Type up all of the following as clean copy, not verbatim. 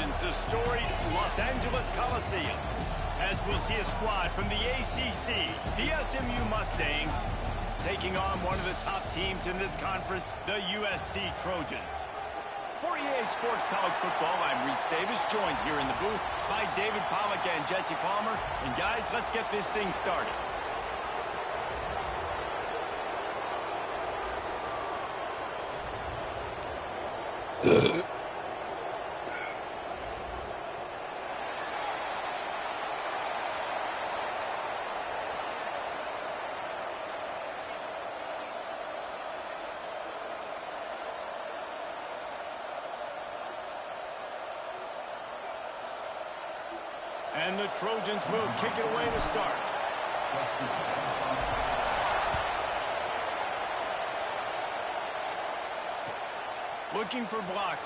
Trojans, the storied Los Angeles Coliseum, as we'll see a squad from the ACC, the SMU Mustangs, taking on one of the top teams in this conference, the USC Trojans. For EA Sports College Football, I'm Reese Davis, joined here in the booth by David Pollack and Jesse Palmer. And guys, let's get this thing started. And the Trojans will kick it away to start. Looking for blockers.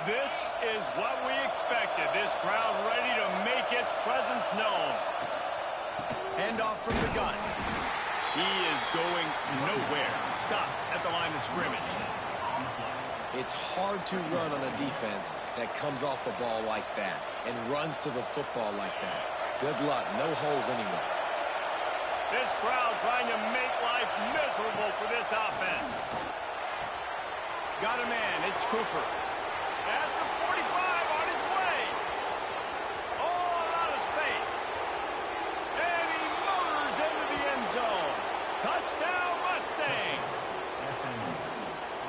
This is what we expected. This crowd ready to make its presence known. Handoff from the gun. He is going nowhere. Stop at the line of scrimmage. It's hard to run on a defense that comes off the ball like that and runs to the football like that. Good luck. No holes anywhere. This crowd trying to make life miserable for this offense. Got a man. It's Cooper. At the 45 on his way. All out of space. And he motors into the end zone. Touchdown, Mustangs.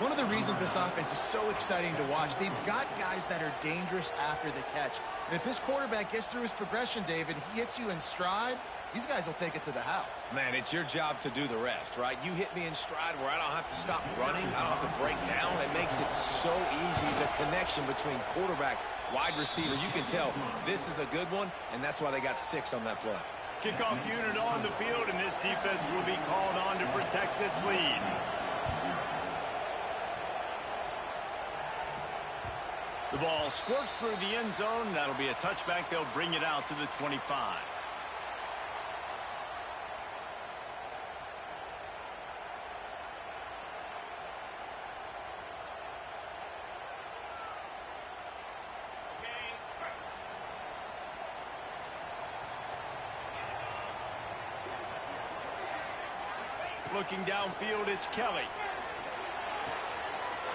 One of the reasons this offense is so exciting to watch, they've got guys that are dangerous after the catch. And if this quarterback gets through his progression, David, he hits you in stride, these guys will take it to the house. Man, it's your job to do the rest, right? You hit me in stride where I don't have to stop running. I don't have to break down. It makes it so easy, the connection between quarterback, wide receiver. You can tell this is a good one, and that's why they got 6 on that play. Kickoff unit on the field, and this defense will be called on to protect this lead. The ball squirts through the end zone. That'll be a touchback. They'll bring it out to the 25. Looking downfield, it's Kelly.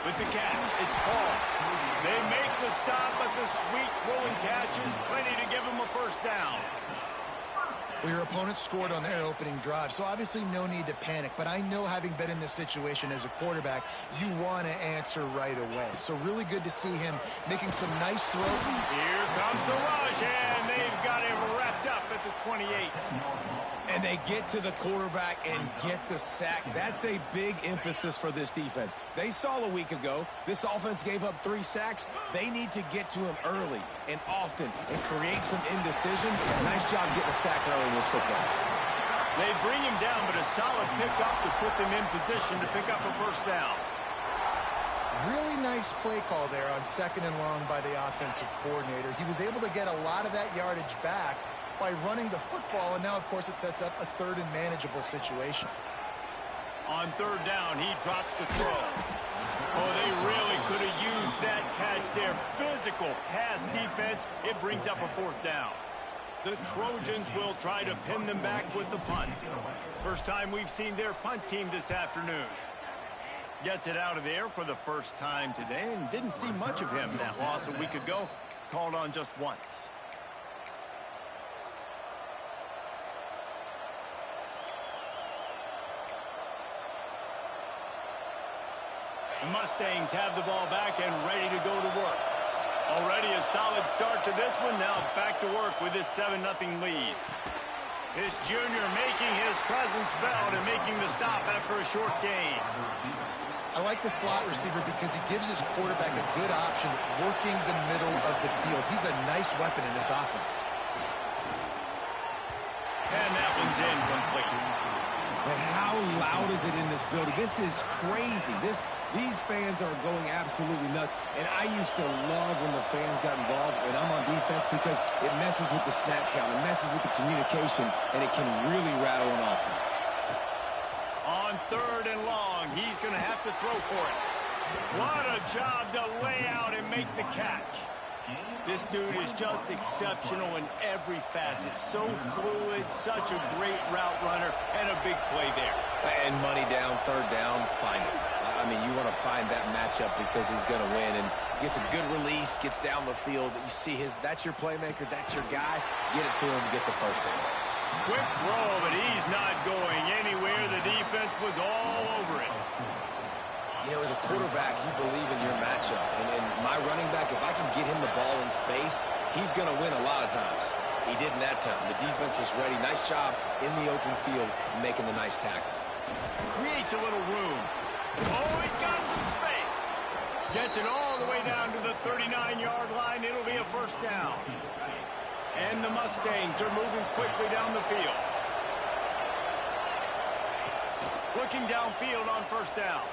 With the catch, it's Paul. They make the stop, but the sweet rolling catch is plenty to give them a first down. Well, your opponent scored on their opening drive, so obviously no need to panic. But I know, having been in this situation as a quarterback, you want to answer right away. So really good to see him making some nice throws. Here comes the rush, and they've got him wrapped up at the 28. And they get to the quarterback and get the sack. That's a big emphasis for this defense. They saw a week ago, this offense gave up 3 sacks. They need to get to him early and often and create some indecision. Nice job getting a sack early in this football. They bring him down, but a solid pickup to put them in position to pick up a first down. Really nice play call there on 2nd and long by the offensive coordinator. He was able to get a lot of that yardage back by running the football, and now, of course, it sets up a 3rd and manageable situation. On 3rd down, he drops the throw. Oh, they really could have used that catch there. Physical pass defense. It brings up a 4th down. The Trojans will try to pin them back with the punt. First time we've seen their punt team this afternoon. Gets it out of there for the first time today, and didn't see much of him. That loss a week ago, called on just once. The Mustangs have the ball back and ready to go to work. Already a solid start to this one. Now back to work with this 7-0 lead. This junior making his presence felt and making the stop after a short gain. I like the slot receiver because he gives his quarterback a good option working the middle of the field. He's a nice weapon in this offense. And that one's incomplete. But how loud is it in this building? This is crazy. These fans are going absolutely nuts, and I used to love when the fans got involved, and I'm on defense because it messes with the snap count, it messes with the communication, and it can really rattle an offense. On 3rd and long, he's going to have to throw for it. What a job to lay out and make the catch. This dude is just exceptional in every facet. So fluid, such a great route runner, and a big play there. And money down, 3rd down, find it. I mean, you want to find that matchup because he's going to win, and gets a good release, gets down the field. You see that's your playmaker, that's your guy. Get it to him, get the first down. Quick throw, but he's not going anywhere. The defense was all over it. You know, as a quarterback, you believe in your matchup. And my running back, if I can get him the ball in space, he's going to win a lot of times. He didn't that time. The defense was ready. Nice job in the open field making the nice tackle. Creates a little room. Oh, he's got some space. Gets it all the way down to the 39-yard line. It'll be a first down. And the Mustangs are moving quickly down the field. Looking downfield on first down.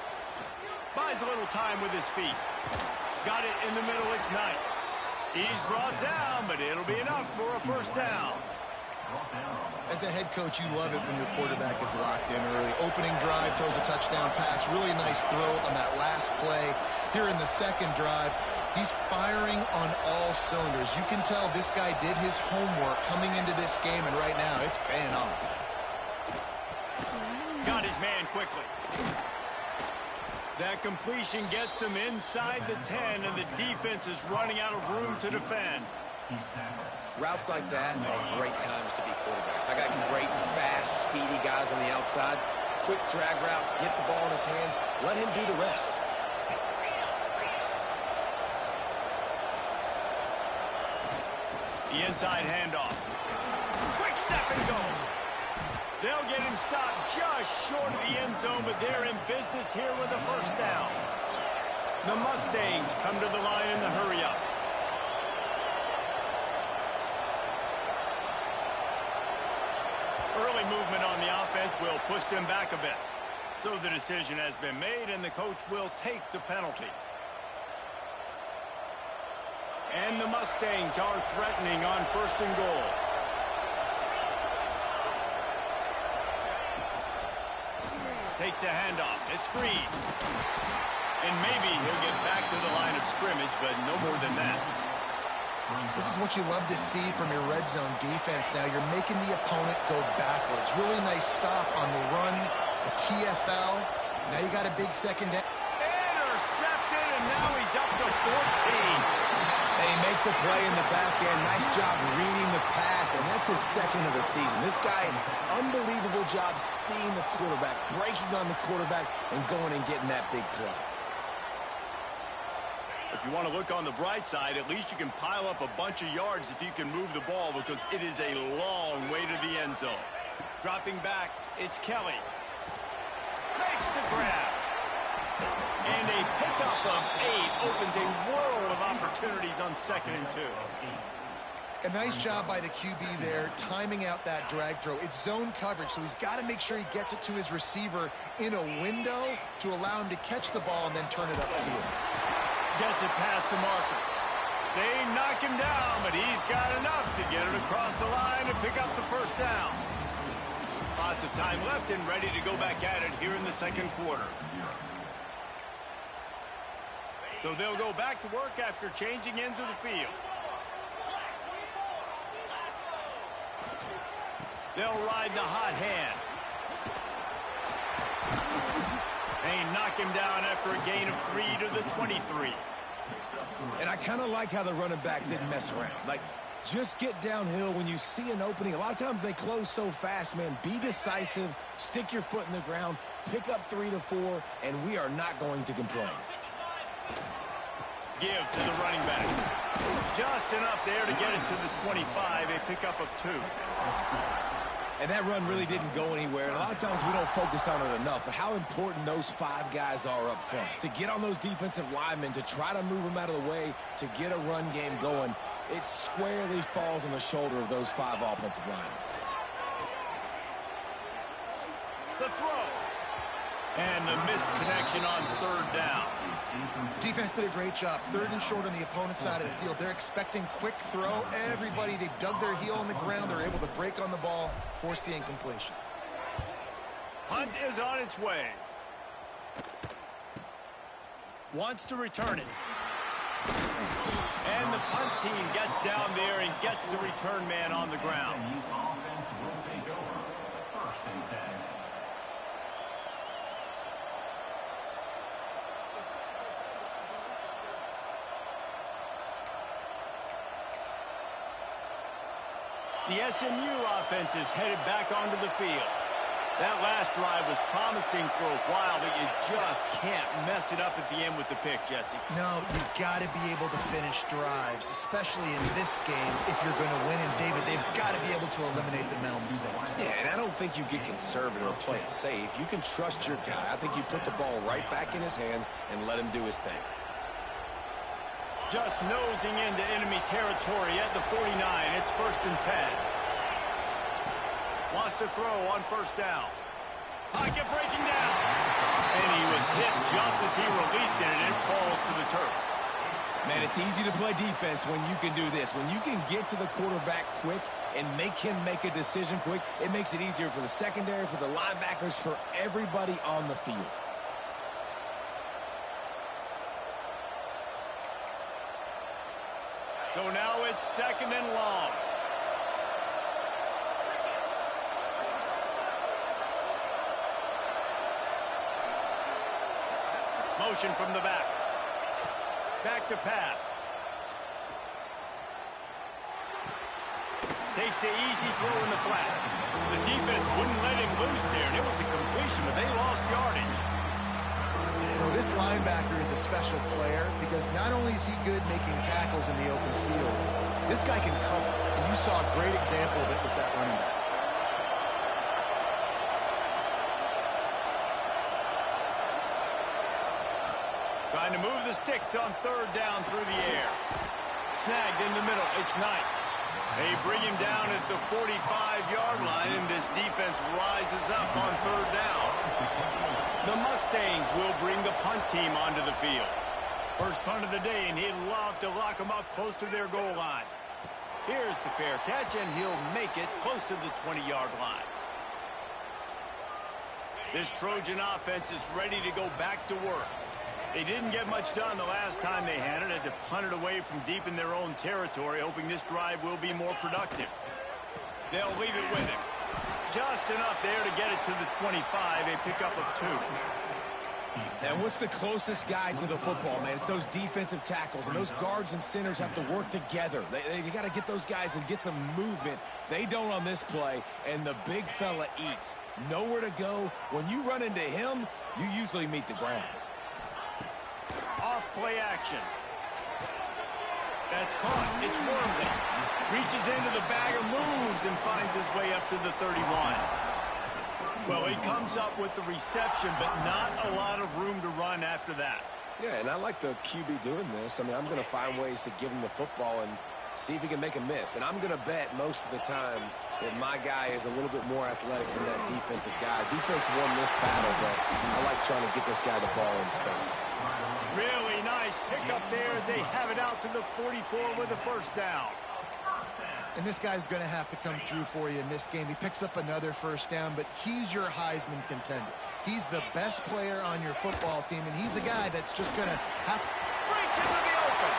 Buys a little time with his feet. Got it in the middle, it's nice. He's brought down, but it'll be enough for a first down. As a head coach, you love it when your quarterback is locked in early. Opening drive, throws a touchdown pass. Really nice throw on that last play. Here in the second drive, he's firing on all cylinders. You can tell this guy did his homework coming into this game, and right now it's paying off. Got his man quickly. That completion gets them inside the 10, and the defense is running out of room to defend. Routes like that are great times to be quarterbacks. I got great, fast, speedy guys on the outside. Quick drag route, get the ball in his hands, let him do the rest. The inside handoff. Quick step and go. They'll get him stopped just short of the end zone, but they're in business here with a first down. The Mustangs come to the line in the hurry up. Early movement on the offense will push them back a bit. So the decision has been made, and the coach will take the penalty. And the Mustangs are threatening on 1st and goal. Takes a handoff. It's Green. And maybe he'll get back to the line of scrimmage, but no more than that. This is what you love to see from your red zone defense now. You're making the opponent go backwards. Really nice stop on the run, a TFL. Now you got a big second down. Intercepted, and now he's up to 14. And he makes a play in the back end. Nice job reading the pass, and that's his 2nd of the season. This guy, unbelievable job seeing the quarterback, breaking on the quarterback, and going and getting that big play. If you want to look on the bright side, at least you can pile up a bunch of yards if you can move the ball, because it is a long way to the end zone. Dropping back, it's Kelly. Makes the grab. And a pickup of 8 opens a world of opportunities on 2nd and 2. A nice job by the QB there, timing out that drag throw. It's zone coverage, so he's got to make sure he gets it to his receiver in a window to allow him to catch the ball and then turn it upfield. Gets it past the marker. They knock him down, but he's got enough to get it across the line and pick up the first down. Lots of time left and ready to go back at it here in the 2nd quarter. So they'll go back to work after changing into the field. They'll ride the hot hand. They knock him down after a gain of 3 to the 23. And I kind of like how the running back didn't mess around. Like, just get downhill when you see an opening. A lot of times they close so fast, man. Be decisive, stick your foot in the ground, pick up 3 to 4, and we are not going to complain. Give to the running back. Just enough there to get it to the 25, a pickup of 2. And that run really didn't go anywhere. And a lot of times we don't focus on it enough, but how important those 5 guys are up front. To get on those defensive linemen, to try to move them out of the way, to get a run game going, it squarely falls on the shoulder of those 5 offensive linemen. The throw. And the misconnection on third down. Defense did a great job. Third and short on the opponent's side of the field. They're expecting quick throw. Everybody, they dug their heel on the ground. They're able to break on the ball, force the incompletion. Punt is on its way. Wants to return it. And the punt team gets down there and gets the return man on the ground. Offense will take over. 1st and 10. The SMU offense is headed back onto the field. That last drive was promising for a while, but you just can't mess it up at the end with the pick, Jesse. No, you've got to be able to finish drives, especially in this game if you're going to win. And, David, they've got to be able to eliminate the mental mistakes. Yeah, and I don't think you get conservative or play it safe. You can trust your guy. I think you put the ball right back in his hands and let him do his thing. Just nosing into enemy territory at the 49. It's 1st and 10. Wants to throw on 1st down. Pocket breaking down. And he was hit just as he released it, and it falls to the turf. Man, it's easy to play defense when you can do this. When you can get to the quarterback quick and make him make a decision quick, it makes it easier for the secondary, for the linebackers, for everybody on the field. So now it's 2nd and long. Motion from the back. Back to pass. Takes the easy throw in the flat. The defense wouldn't let him loose there, and it was a completion, but they lost yardage. You know, this linebacker is a special player because not only is he good making tackles in the open field, this guy can cover. And you saw a great example of it with that running back. Trying to move the sticks on 3rd down through the air. Snagged in the middle. It's Knight. They bring him down at the 45-yard line, and this defense rises up on 3rd down. The Mustangs will bring the punt team onto the field. First punt of the day, and he'd love to lock them up close to their goal line. Here's the fair catch, and he'll make it close to the 20-yard line. This Trojan offense is ready to go back to work. They didn't get much done the last time they had it. Had to punt it away from deep in their own territory, hoping this drive will be more productive. They'll leave it with him. Just enough there to get it to the 25, a pickup of 2. And what's the closest guy to the football, man? It's those defensive tackles, and those guards and centers have to work together. They got to get those guys and get some movement. They don't on this play, and the big fella eats. Nowhere to go. When you run into him, you usually meet the ground. Off-play action. That's caught. It's Wormley. Reaches into the bag of moves and finds his way up to the 31. Well, he comes up with the reception, but not a lot of room to run after that. Yeah, and I like the QB doing this. I mean, I'm going to find ways to give him the football and see if he can make a miss. And I'm going to bet most of the time that my guy is a little bit more athletic than that defensive guy. Defense won this battle, but I like trying to get this guy the ball in space. Really nice pickup there as they have it out to the 44 with the 1st down. And this guy's going to have to come through for you in this game. He picks up another 1st down, but he's your Heisman contender. He's the best player on your football team, and he's a guy that's just going to have... Breaks into the open.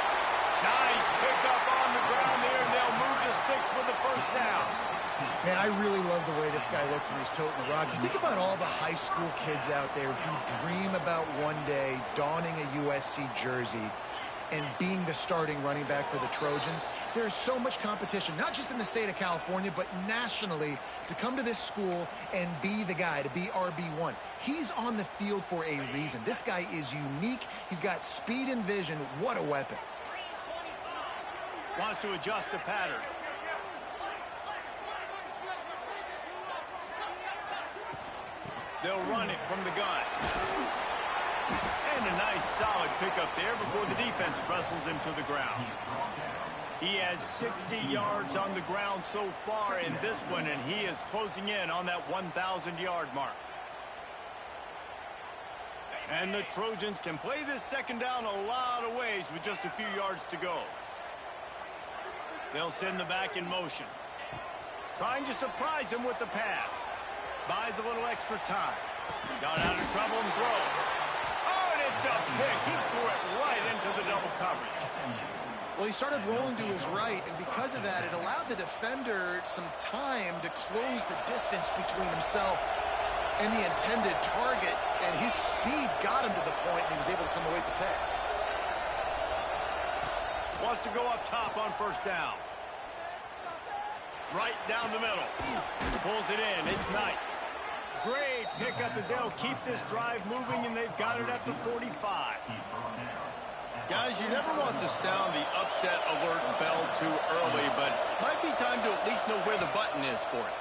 Nice pickup on the ground there, and they'll move the sticks with the 1st down. Man, I really love the way this guy looks when he's toting the rock. You think about all the high school kids out there who dream about one day donning a USC jersey and being the starting running back for the Trojans. There's so much competition, not just in the state of California, but nationally, to come to this school and be the guy, to be RB1. He's on the field for a reason. This guy is unique. He's got speed and vision. What a weapon. Wants to adjust the pattern. They'll run it from the gun. And a nice solid pickup there before the defense wrestles him to the ground. He has 60 yards on the ground so far in this one, and he is closing in on that 1,000-yard mark. And the Trojans can play this second down a lot of ways with just a few yards to go. They'll send the back in motion. Trying to surprise him with the pass. Buys a little extra time. Got out of trouble and throws. Oh, and it's a pick. He threw it right into the double coverage. Well, he started rolling to his right, and because of that, it allowed the defender some time to close the distance between himself and the intended target, and his speed got him to the point, and he was able to come away with the pick. Wants to go up top on first down. Right down the middle. Pulls it in. It's Knight. Great pickup as they'll keep this drive moving, and they've got it at the 45. Guys, you never want to sound the upset alert bell too early, but might be time to at least know where the button is for it.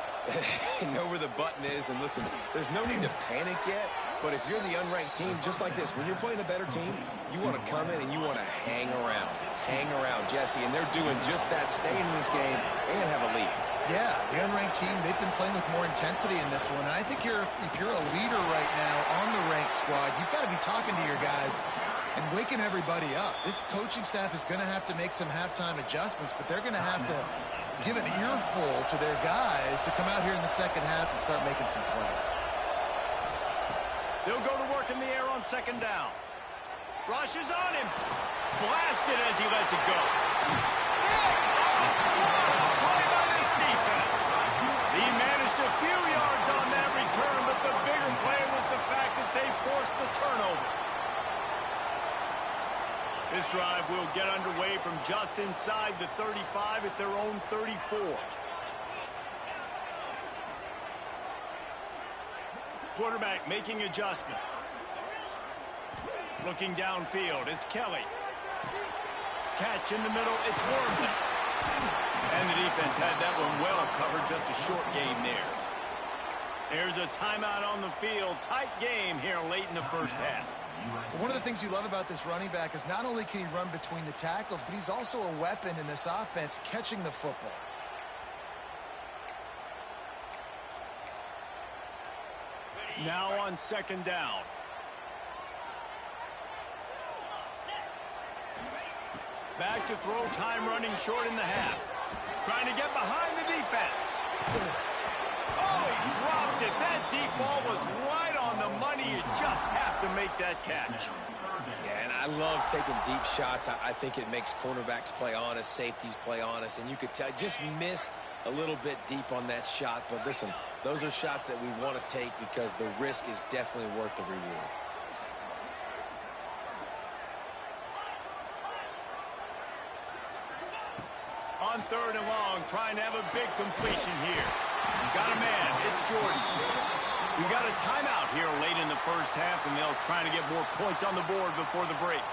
Know where the button is, and listen, there's no need to panic yet, but if you're the unranked team, just like this, when you're playing a better team, you want to come in and you want to hang around. Hang around, Jesse, and they're doing just that, staying in this game and have a lead. Yeah, the unranked team, they've been playing with more intensity in this one, and I think if you're a leader right now on the ranked squad, you've got to be talking to your guys and waking everybody up. This coaching staff is going to have to make some halftime adjustments, but they're going to have to give an earful to their guys to come out here in the second half and start making some plays. They'll go to work in the air on second down. Rushes on him. Blasted as he lets it go. Play by this defense. He managed a few yards on that return, but the bigger play was the fact that they forced the turnover. This drive will get underway from just inside the 35 at their own 34. Quarterback making adjustments. Looking downfield, it's Kelly. Catch in the middle, it's Wormley. And the defense had that one well covered, just a short game there. There's a timeout on the field. Tight game here late in the first half. One of the things you love about this running back is not only can he run between the tackles, but he's also a weapon in this offense catching the football. Now on second down. Back to throw, time running short in the half. Trying to get behind the defense. Oh, he dropped it. That deep ball was right on the money. You just have to make that catch. Yeah, and I love taking deep shots. I think it makes cornerbacks play honest, safeties play honest, and you could tell just missed a little bit deep on that shot. But listen, those are shots that we want to take because the risk is definitely worth the reward. On third and long, trying to have a big completion here. Got a man. It's Jordan. We got a timeout here late in the first half, and they'll try to get more points on the board before the break.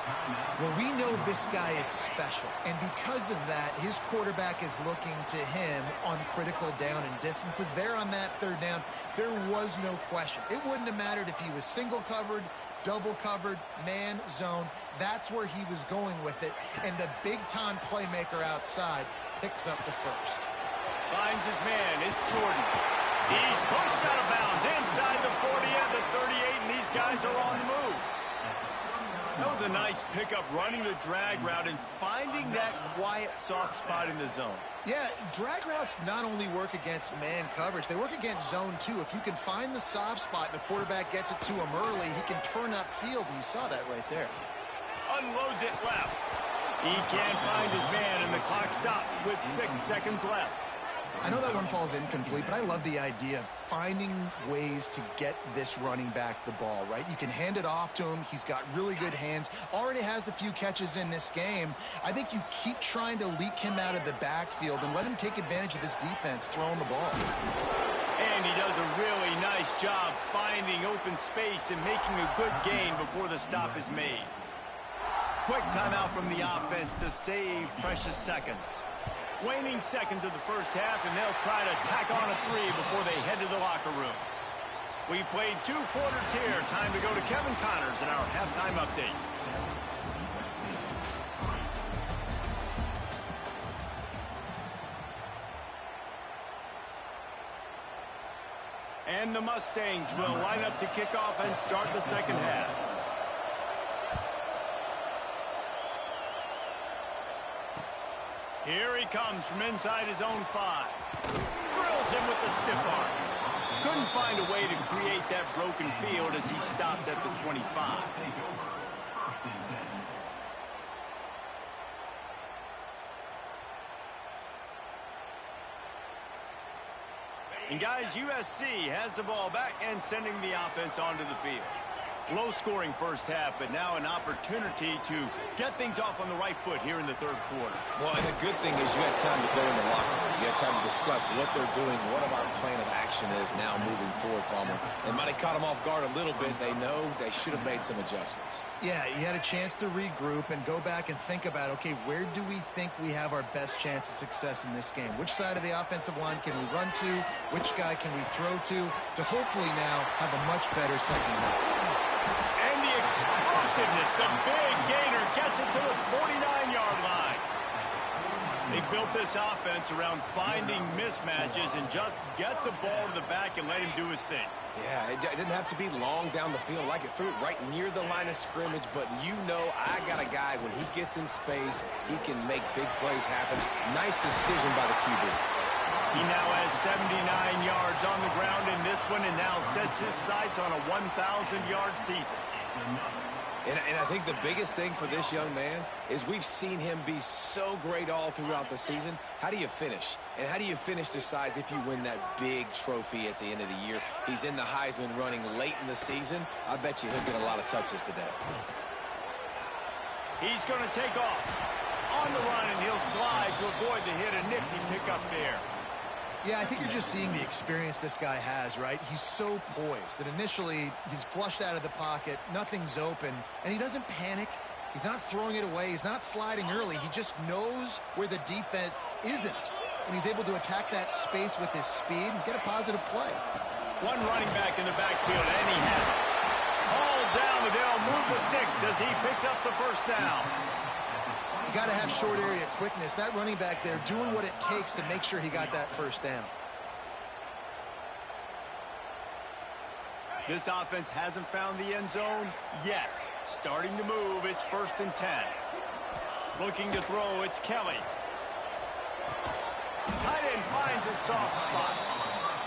Well, we know this guy is special, and because of that, his quarterback is looking to him on critical down and distances. There on that third down, there was no question. It wouldn't have mattered if he was single covered, double covered, man, zone. That's where he was going with it, and the big-time playmaker outside picks up the first. Finds his man. It's Jordan. He's pushed out of bounds inside the 40 and the 38, and these guys are on the move. That was a nice pickup, running the drag route and finding that quiet, soft spot in the zone. Yeah, drag routes not only work against man coverage, they work against zone too. If you can find the soft spot and the quarterback gets it to him early, he can turn upfield, and you saw that right there. Unloads it left. He can't find his man, and the clock stops with 6 seconds left. I know that one falls incomplete, but I love the idea of finding ways to get this running back the ball, right? You can hand it off to him. He's got really good hands. Already has a few catches in this game. I think you keep trying to leak him out of the backfield and let him take advantage of this defense throwing the ball. And he does a really nice job finding open space and making a good gain before the stop is made. Quick timeout from the offense to save precious seconds. Waning seconds of the first half, and they'll try to tack on a 3 before they head to the locker room. We've played 2 quarters here. Time to go to Kevin Connors in our halftime update. And the Mustangs will line up to kick off and start the second half. Here he comes from inside his own 5. Drills him with the stiff arm. Couldn't find a way to create that broken field as he stopped at the 25. And guys, USC has the ball back and sending the offense onto the field. Low-scoring first half, but now an opportunity to get things off on the right foot here in the third quarter. Well, and the good thing is you had time to go in the locker room. You had time to discuss what they're doing, what our plan of action is now moving forward, Palmer. It might have caught them off guard a little bit. They know they should have made some adjustments. Yeah, you had a chance to regroup and go back and think about, okay, where do we think we have our best chance of success in this game? Which side of the offensive line can we run to? Which guy can we throw to hopefully now have a much better second half? And the explosiveness, the big gainer gets it to the 49-yard line. They built this offense around finding mismatches and just get the ball to the back and let him do his thing. Yeah, it didn't have to be long down the field. Like it threw it right near the line of scrimmage, but you know I got a guy, when he gets in space, he can make big plays happen. Nice decision by the QB. He now has 79 yards on the ground in this one and now sets his sights on a 1,000-yard season. And I think the biggest thing for this young man is we've seen him be so great all throughout the season. How do you finish? And how do you finish decides if you win that big trophy at the end of the year. He's in the Heisman running late in the season. I bet you he'll get a lot of touches today. He's going to take off on the run, and he'll slide to avoid the hit. A nifty pickup there. Yeah, I think you're just seeing the experience this guy has, right? He's so poised that initially he's flushed out of the pocket, nothing's open, and he doesn't panic. He's not throwing it away. He's not sliding early. He just knows where the defense isn't, and he's able to attack that space with his speed and get a positive play. One running back in the backfield, and he has it. Hauled down, but they'll move the sticks as he picks up the first down. You got to have short area quickness. That running back there doing what it takes to make sure he got that first down. This offense hasn't found the end zone yet. Starting to move, it's 1st and 10. Looking to throw, it's Kelly. Tight end finds a soft spot.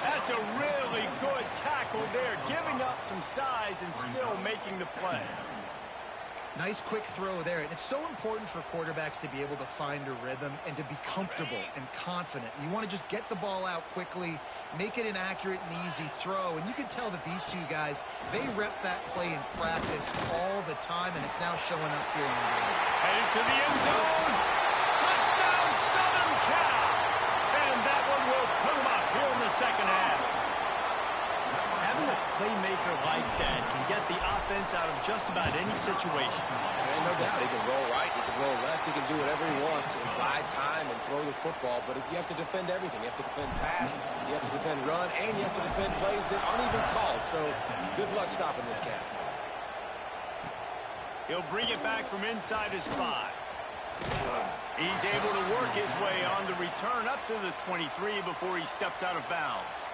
That's a really good tackle there, giving up some size and still making the play. Nice quick throw there. And it's so important for quarterbacks to be able to find a rhythm and to be comfortable and confident. You want to just get the ball out quickly, make it an accurate and easy throw. And you can tell that these two guys, they rep that play in practice all the time, and it's now showing up here in the game. Headed to the end zone. Touchdown, Southern Cal. And that one will put them up here in the second half. Having a playmaker like that can get the offense out of just about any situation. And no doubt, he can roll right, he can roll left, he can do whatever he wants and buy time and throw the football. But you have to defend everything. You have to defend pass, you have to defend run, and you have to defend plays that aren't even called. So good luck stopping this cat. He'll bring it back from inside his 5. He's able to work his way on the return up to the 23 before he steps out of bounds.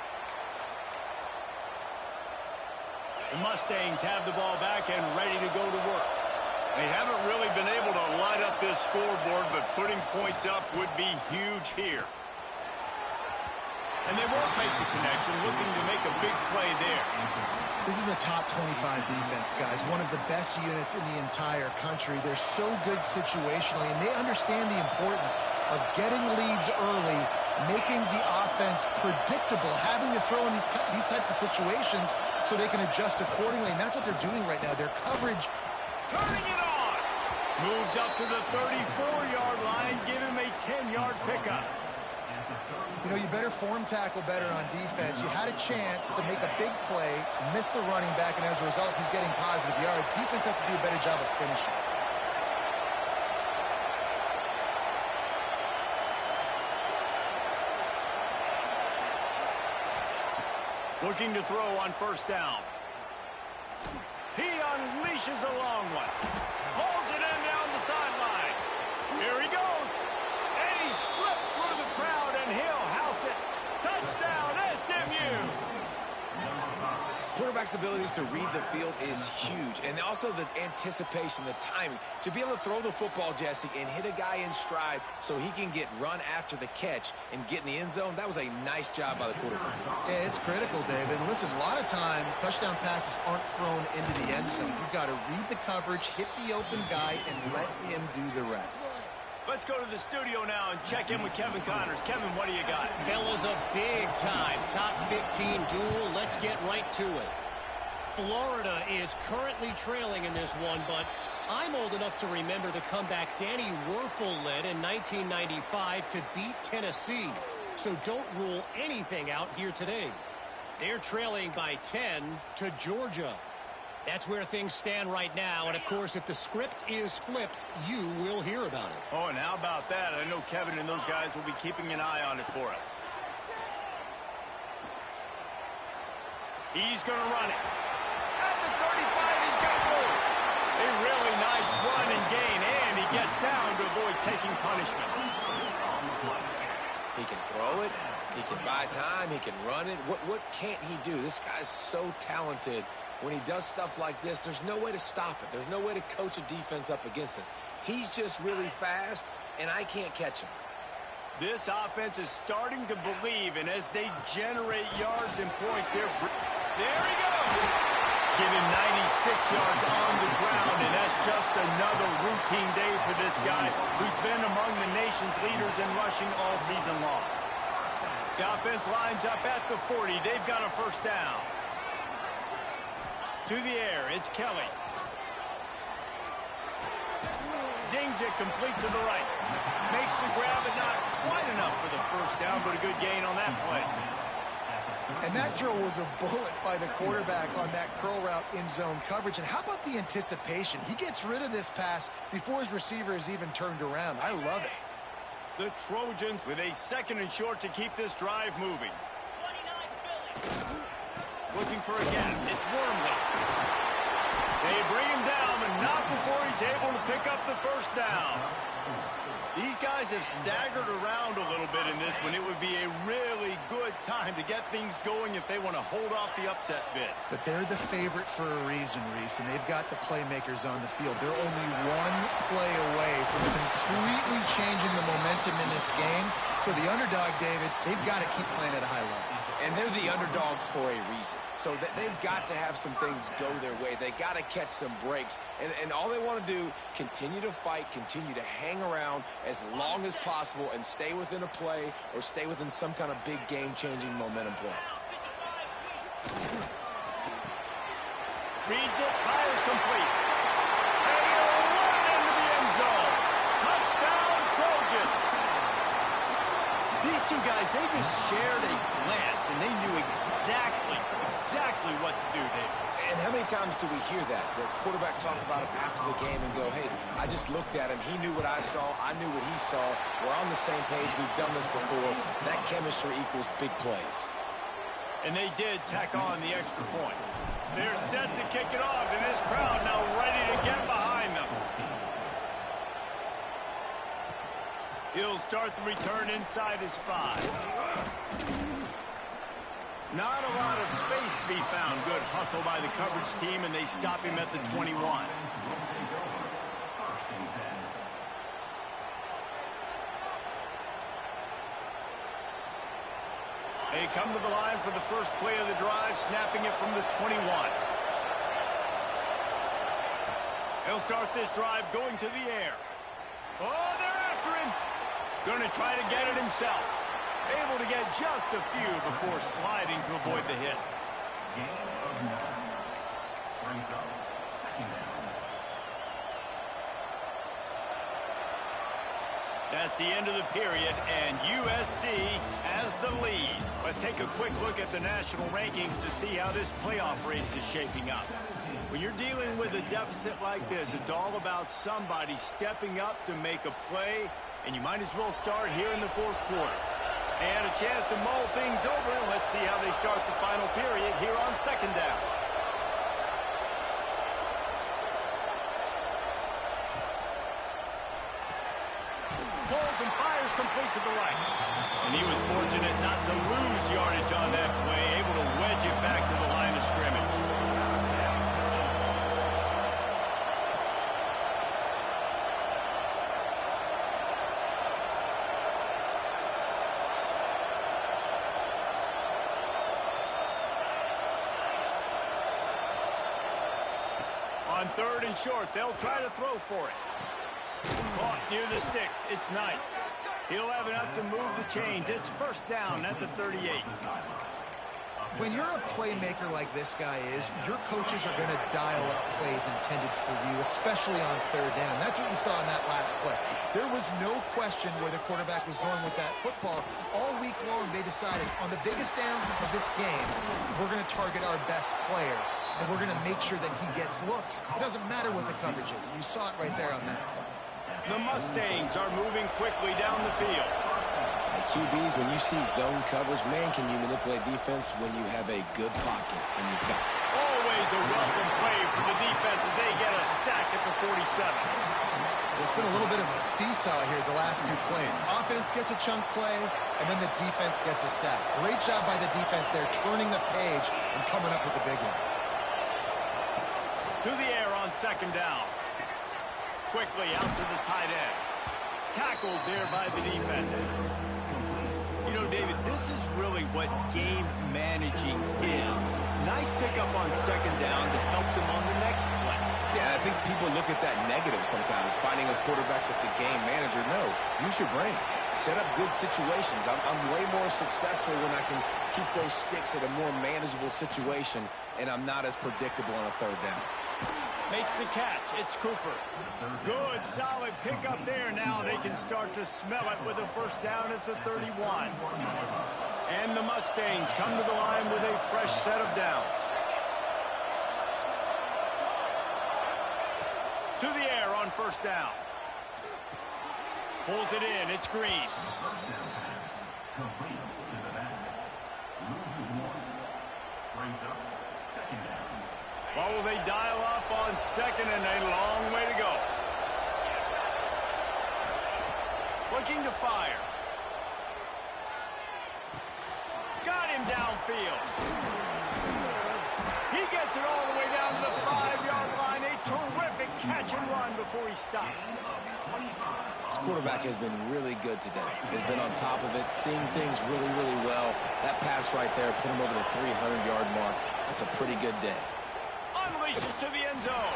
The Mustangs have the ball back and ready to go to work. They haven't really been able to light up this scoreboard, but putting points up would be huge here. And they won't make the connection, looking to make a big play there. This is a top 25 defense, guys. One of the best units in the entire country. They're so good situationally, and they understand the importance of getting leads early, making the offense predictable, having to throw in these types of situations so they can adjust accordingly. And that's what they're doing right now. Their coverage. Turning it on. Moves up to the 34-yard line. Give him a 10-yard pickup. You know, you better form tackle better on defense. You had a chance to make a big play, miss the running back, and as a result, he's getting positive yards. Defense has to do a better job of finishing. Looking to throw on first down. He unleashes a long one. Hauls it in down the sideline. Here he goes. And he slipped through the crowd, and he'll house it. Touchdown, SMU. quarterback's abilities to read the field is huge. And also the anticipation, the timing. To be able to throw the football, Jesse, and hit a guy in stride so he can get run after the catch and get in the end zone, that was a nice job by the quarterback. Yeah, it's critical, David. And listen, a lot of times touchdown passes aren't thrown into the end zone. You've got to read the coverage, hit the open guy, and let him do the rest. Let's go to the studio now and check in with Kevin Connors. Kevin, what do you got? Fellas, a big-time top 15 duel. Let's get right to it. Florida is currently trailing in this one, but I'm old enough to remember the comeback Danny Werfel led in 1995 to beat Tennessee. So don't rule anything out here today. They're trailing by 10 to Georgia. That's where things stand right now, and of course, if the script is flipped, you will hear about it. Oh, and how about that? I know Kevin and those guys will be keeping an eye on it for us. He's going to run it. At the 35, he's got more. A really nice run and gain, and he gets down to avoid taking punishment. He can throw it. He can buy time. He can run it. What can't he do? This guy's so talented. When he does stuff like this, there's no way to stop it. There's no way to coach a defense up against this. He's just really fast, and I can't catch him. This offense is starting to believe, and as they generate yards and points, there he goes. Give him 96 yards on the ground, and that's just another routine day for this guy who's been among the nation's leaders in rushing all season long. The offense lines up at the 40. They've got a first down. To the air, it's Kelly. Zings it complete to the right. Makes the grab, but not quite enough for the first down, but a good gain on that play. And that throw was a bullet by the quarterback on that curl route in zone coverage. And how about the anticipation? He gets rid of this pass before his receiver is even turned around. I love it. The Trojans with a second and short to keep this drive moving. Looking for a gap. It's Wormley. They bring him down, but not before he's able to pick up the first down. These guys have staggered around a little bit in this one. It would be a really good time to get things going if they want to hold off the upset bid. But they're the favorite for a reason, Reese, and they've got the playmakers on the field. They're only one play away from completely changing the momentum in this game. So the underdog, David, they've got to keep playing at a high level. And they're the underdogs for a reason. So they've got to have some things go their way. They got to catch some breaks. And all they want to do, continue to fight, continue to hang around as long as possible and stay within a play or stay within some kind of big game-changing momentum play. Reads it, fires complete. And he'll run it into the end zone. Touchdown, Trojans. These two guys, they just shared a glance, and they knew exactly what to do, David. And how many times do we hear that? The quarterback talk about it after the game and go, hey, I just looked at him. He knew what I saw. I knew what he saw. We're on the same page. We've done this before. That chemistry equals big plays. And they did tack on the extra point. They're set to kick it off, and this crowd now ready to get behind them. He'll start the return inside his 5. Not a lot of space to be found. Good hustle by the coverage team, and they stop him at the 21. They come to the line for the first play of the drive, snapping it from the 21. He'll start this drive going to the air. Oh, they're after him. Going to try to get it himself. Able to get just a few before sliding to avoid the hits. Gain of 9. Brings up second down. That's the end of the period, and USC has the lead. Let's take a quick look at the national rankings to see how this playoff race is shaping up. When you're dealing with a deficit like this, it's all about somebody stepping up to make a play, and you might as well start here in the fourth quarter. And a chance to mull things over. Let's see how they start the final period here on second down. Pulls and fires complete to the right. And he was fortunate not to lose yardage on that play, able to wedge it back to the line of scrimmage. On third and short, they'll try to throw for it. Caught near the sticks. It's Knight. He'll have enough to move the chains. It's first down at the 38. When you're a playmaker like this guy is, your coaches are going to dial up plays intended for you, especially on third down. That's what you saw in that last play. There was no question where the quarterback was going with that football. All week long, they decided on the biggest downs of this game, we're going to target our best player, and we're going to make sure that he gets looks. It doesn't matter what the coverage is. You saw it right there on that play. The Mustangs are moving quickly down the field. QBs, when you see zone coverage, man, can you manipulate defense when you have a good pocket and you've got Always a welcome play for the defense as they get a sack at the 47. There's been a little bit of a seesaw here the last two plays. Offense gets a chunk play, and then the defense gets a sack. Great job by the defense there, turning the page and coming up with the big one. To the air on second down. Quickly out to the tight end. Tackled there by the defense. You know, David, this is really what game managing is. Nice pickup on second down to help them on the next play. Yeah, I think people look at that negative sometimes, finding a quarterback that's a game manager. No, use your brain. Set up good situations. I'm way more successful when I can keep those sticks at a more manageable situation, and I'm not as predictable on a third down. Makes the catch. It's Cooper. Good, solid pickup there. Now they can start to smell it with a first down at the 31. And the Mustangs come to the line with a fresh set of downs. To the air on first down. Pulls it in. It's Green. First down pass. Complete to the back. Loses one. Brings up second down. Well, will they dial up on second and a long way to go. Looking to fire. Got him downfield. He gets it all the way down to the 5-yard line. A terrific catch and run before he stopped. This quarterback has been really good today. Has been on top of it, seeing things really, really well. That pass right there put him over the 300-yard mark. That's a pretty good day. Unleashes to the end zone.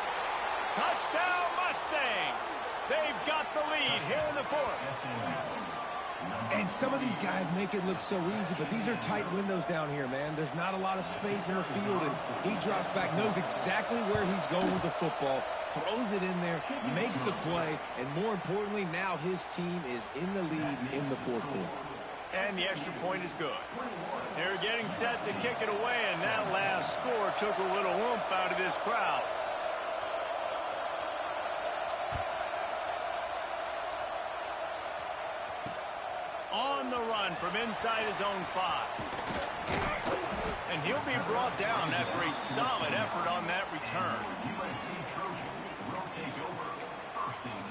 Touchdown Mustangs. They've got the lead here in the fourth. And some of these guys make it look so easy, but these are tight windows down here, man. There's not a lot of space in the field, and he drops back, knows exactly where he's going with the football, throws it in there, makes the play, and more importantly, now his team is in the lead in the fourth quarter. And the extra point is good. They're getting set to kick it away, and that last score took a little oomph out of this crowd. On the run from inside his own 5. And he'll be brought down after a solid effort on that return. USC Trojans will take over first and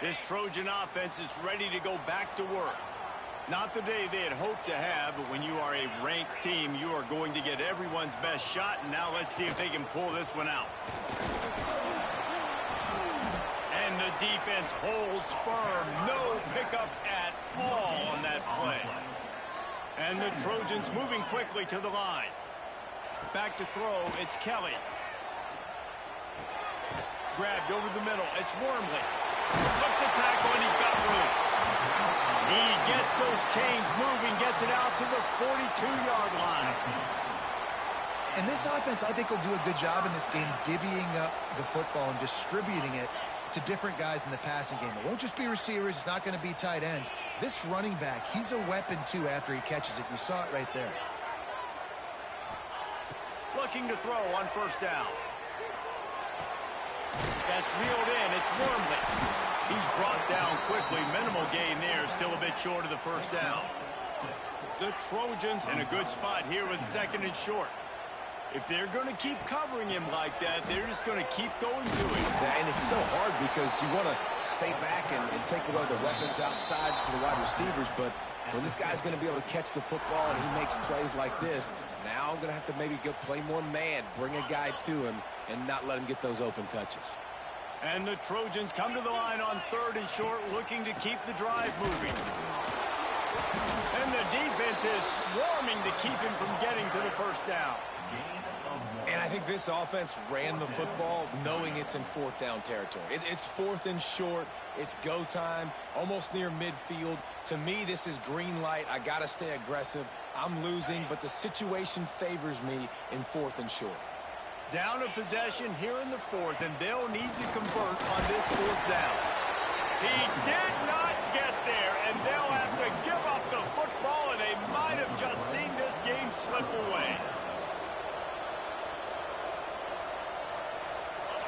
10. This Trojan offense is ready to go back to work. Not the day they had hoped to have, but when you are a ranked team, you are going to get everyone's best shot. And now let's see if they can pull this one out. And the defense holds firm. No pickup at all on that play. And the Trojans moving quickly to the line. Back to throw, it's Kelly. Grabbed over the middle, it's Wormley. Slips a tackle and he's got room. He gets those chains moving, gets it out to the 42-yard line. And this offense, I think, will do a good job in this game divvying up the football and distributing it to different guys in the passing game. It won't just be receivers. It's not going to be tight ends. This running back, he's a weapon, too, after he catches it. You saw it right there. Looking to throw on first down. That's reeled in. It's Wormley. He's brought down quickly. Minimal gain there. Still a bit short of the first down. The Trojans in a good spot here with second and short. If they're going to keep covering him like that, they're just going to keep going to him. Yeah, and it's so hard because you want to stay back and take away the weapons outside to the wide receivers, but when this guy's going to be able to catch the football and he makes plays like this, now I'm going to have to maybe go play more man, bring a guy to him, and not let him get those open touches. And the Trojans come to the line on third and short, looking to keep the drive moving. And the defense is swarming to keep him from getting to the first down. And I think this offense ran the football knowing it's in fourth down territory. It's fourth and short. It's go time, almost near midfield. To me, this is green light. I got to stay aggressive. I'm losing, but the situation favors me in fourth and short. Down a possession here in the fourth, and they'll need to convert on this fourth down. He did not get there, and they'll have to give up the football, and they might have just seen this game slip away.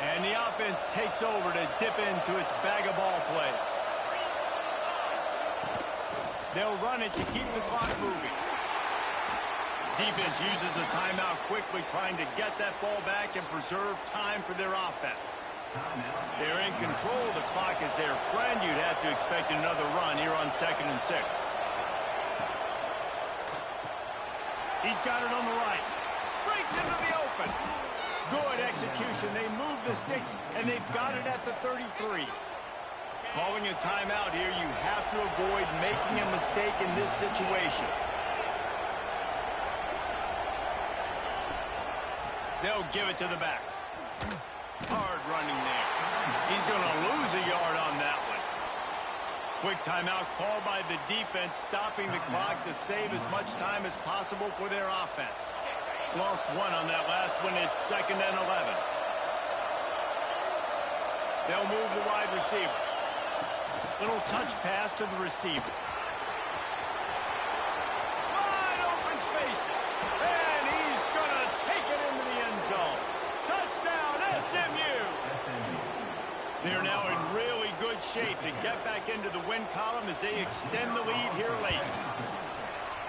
And the offense takes over to dip into its bag of ball plays. They'll run it to keep the clock moving. Defense uses a timeout quickly, trying to get that ball back and preserve time for their offense. They're in control. The clock is their friend. You'd have to expect another run here on 2nd and 6. He's got it on the right. Breaks into the open. Good execution. They move the sticks, and they've got it at the 33. Calling a timeout here, you have to avoid making a mistake in this situation. They'll give it to the back. Hard running there. He's going to lose a yard on that one. Quick timeout called by the defense, stopping the clock to save as much time as possible for their offense. Lost one on that last one. It's 2nd and 11. They'll move the wide receiver. Little touch pass to the receiver. Wide open space. And he's going to take it into the end zone. Touchdown, SMU. They're now in really good shape to get back into the win column as they extend the lead here late.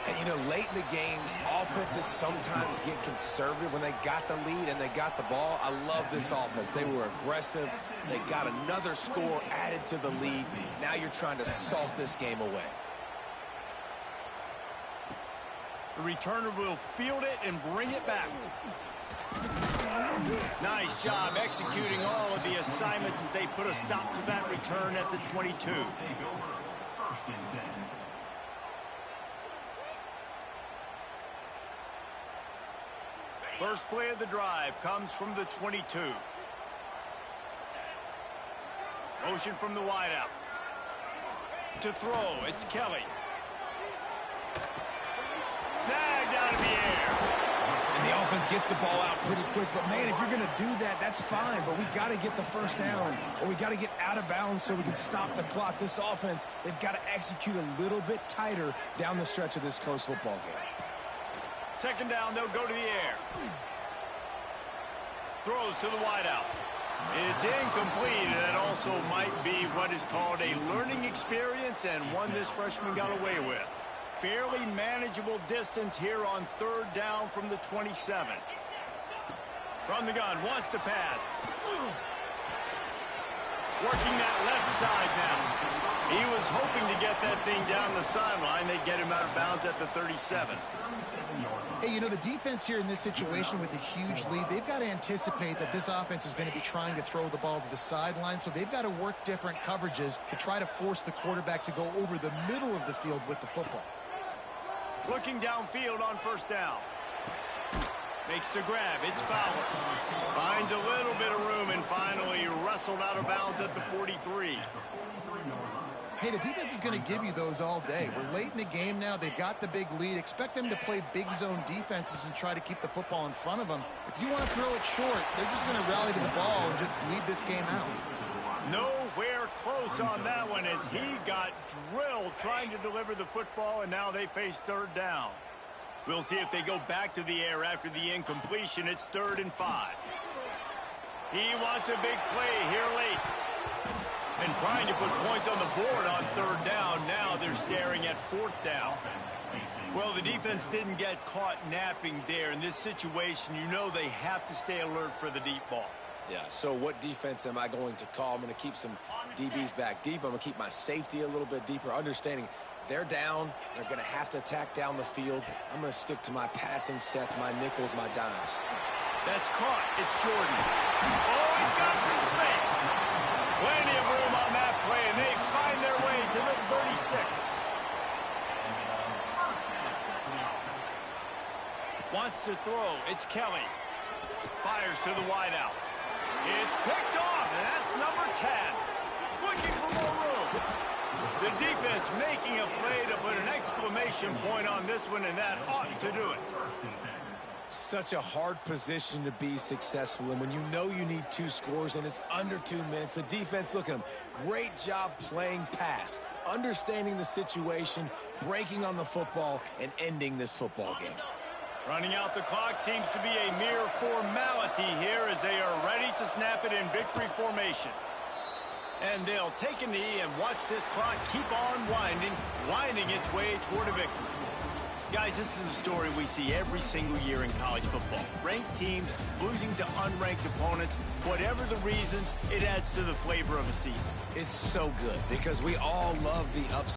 And, you know, late in the games, offenses sometimes get conservative when they got the lead and they got the ball. I love this offense. They were aggressive. They got another score added to the lead. Now you're trying to salt this game away. The returner will field it and bring it back. Nice job executing all of the assignments as they put a stop to that return at the 22. First play of the drive comes from the 22. Motion from the wideout. To throw, it's Kelly. Snagged out of the air. And the offense gets the ball out pretty quick. But, man, if you're going to do that, that's fine. But we got to get the first down, or we got to get out of bounds so we can stop the clock. This offense, they've got to execute a little bit tighter down the stretch of this close football game. 2nd down, they'll go to the air. Throws to the wideout. It's incomplete, and it also might be what is called a learning experience and one this freshman got away with. Fairly manageable distance here on 3rd down from the 27. From the gun, wants to pass. Working that left side now. He was hoping to get that thing down the sideline. They get him out of bounds at the 37. Hey, you know, the defense here in this situation with a huge lead, they've got to anticipate that this offense is going to be trying to throw the ball to the sideline, so they've got to work different coverages to try to force the quarterback to go over the middle of the field with the football. Looking downfield on 1st down. Makes the grab. It's Fowler. Finds a little bit of room and finally wrestled out of bounds at the 43. Hey, the defense is going to give you those all day. We're late in the game now. They've got the big lead. Expect them to play big zone defenses and try to keep the football in front of them. If you want to throw it short, they're just going to rally to the ball and just bleed this game out. Nowhere close on that one as he got drilled trying to deliver the football, and now they face 3rd down. We'll see if they go back to the air after the incompletion. It's 3rd and 5. He wants a big play here late. And trying to put points on the board on 3rd down. Now they're staring at 4th down. Well, the defense didn't get caught napping there. In this situation, you know they have to stay alert for the deep ball. Yeah, so what defense am I going to call? I'm going to keep some DBs back deep. I'm going to keep my safety a little bit deeper, understanding they're down. They're going to have to attack down the field. I'm going to stick to my passing sets, my nickels, my dimes. That's caught. It's Jordan. Oh, he's got some space. Plenty of room on that play, and they find their way to the 36. Wants to throw. It's Kelly. Fires to the wideout. It's picked off, and that's number 10. Looking for more room. The defense making a play to put an exclamation point on this one, and that ought to do it. Such a hard position to be successful in when you know you need 2 scores and it's under 2 minutes. The defense, look at them. Great job playing pass, understanding the situation, breaking on the football, and ending this football game. Running out the clock seems to be a mere formality here as they are ready to snap it in victory formation. And they'll take a knee and watch this clock keep on winding its way toward a victory. Guys, this is a story we see every single year in college football. Ranked teams losing to unranked opponents. Whatever the reasons, it adds to the flavor of a season. It's so good because we all love the upset.